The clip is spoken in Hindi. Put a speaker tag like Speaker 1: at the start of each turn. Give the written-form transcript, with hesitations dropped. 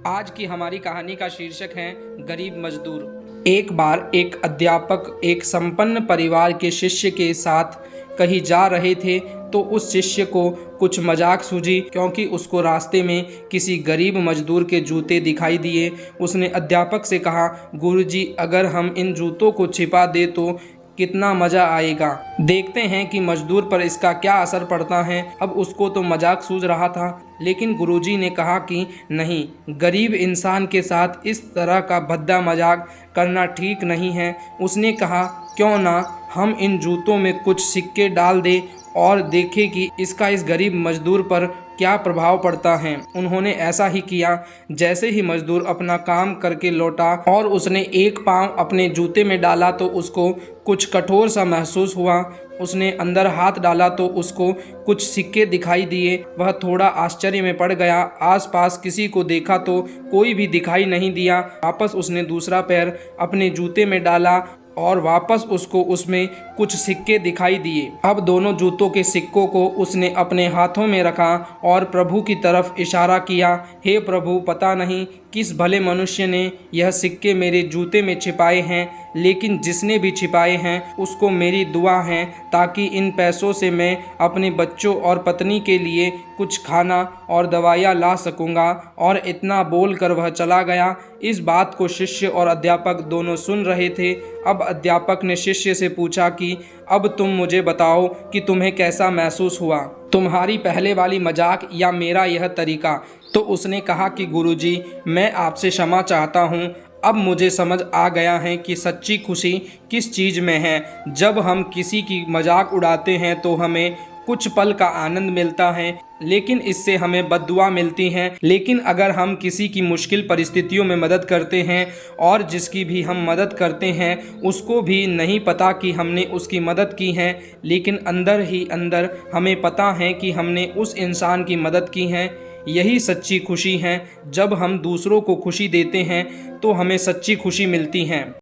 Speaker 1: आज की हमारी कहानी का शीर्षक है गरीब मजदूर। एक बार एक अध्यापक एक संपन्न परिवार के शिष्य के साथ कहीं जा रहे थे तो उस शिष्य को कुछ मजाक सूझी क्योंकि उसको रास्ते में किसी गरीब मजदूर के जूते दिखाई दिए। उसने अध्यापक से कहा, गुरुजी, अगर हम इन जूतों को छिपा दे तो कितना मज़ा आएगा। देखते हैं कि मजदूर पर इसका क्या असर पड़ता है। अब उसको तो मजाक सूझ रहा था, लेकिन गुरुजी ने कहा कि नहीं, गरीब इंसान के साथ इस तरह का भद्दा मजाक करना ठीक नहीं है। उसने कहा, क्यों ना हम इन जूतों में कुछ सिक्के डाल दें और देखें कि इसका इस गरीब मजदूर पर क्या प्रभाव पड़ता है। उन्होंने ऐसा ही किया। जैसे ही मजदूर अपना काम करके लौटा और उसने एक पांव अपने जूते में डाला तो उसको कुछ कठोर सा महसूस हुआ। उसने अंदर हाथ डाला तो उसको कुछ सिक्के दिखाई दिए। वह थोड़ा आश्चर्य में पड़ गया। आसपास किसी को देखा तो कोई भी दिखाई नहीं दिया। वापस उसने दूसरा पैर अपने जूते में डाला और वापस उसको उसमें कुछ सिक्के दिखाई दिए। अब दोनों जूतों के सिक्कों को उसने अपने हाथों में रखा और प्रभु की तरफ इशारा किया, हे प्रभु, पता नहीं किस भले मनुष्य ने यह सिक्के मेरे जूते में छिपाए हैं, लेकिन जिसने भी छिपाए हैं उसको मेरी दुआ है ताकि इन पैसों से मैं अपने बच्चों और पत्नी के लिए कुछ खाना और दवाइयाँ ला सकूँगा। और इतना बोलकर वह चला गया। इस बात को शिष्य और अध्यापक दोनों सुन रहे थे। अब अध्यापक ने शिष्य से पूछा कि अब तुम मुझे बताओ कि तुम्हें कैसा महसूस हुआ, तुम्हारी पहले वाली मजाक या मेरा यह तरीका। तो उसने कहा कि गुरुजी, मैं आपसे क्षमा चाहता हूँ। अब मुझे समझ आ गया है कि सच्ची खुशी किस चीज़ में है। जब हम किसी की मजाक उड़ाते हैं तो हमें कुछ पल का आनंद मिलता है, लेकिन इससे हमें बद्दुआ मिलती हैं। लेकिन अगर हम किसी की मुश्किल परिस्थितियों में मदद करते हैं और जिसकी भी हम मदद करते हैं उसको भी नहीं पता कि हमने उसकी मदद की है, लेकिन अंदर ही अंदर हमें पता है कि हमने उस इंसान की मदद की है, यही सच्ची खुशी है। जब हम दूसरों को खुशी देते हैं तो हमें सच्ची खुशी मिलती है।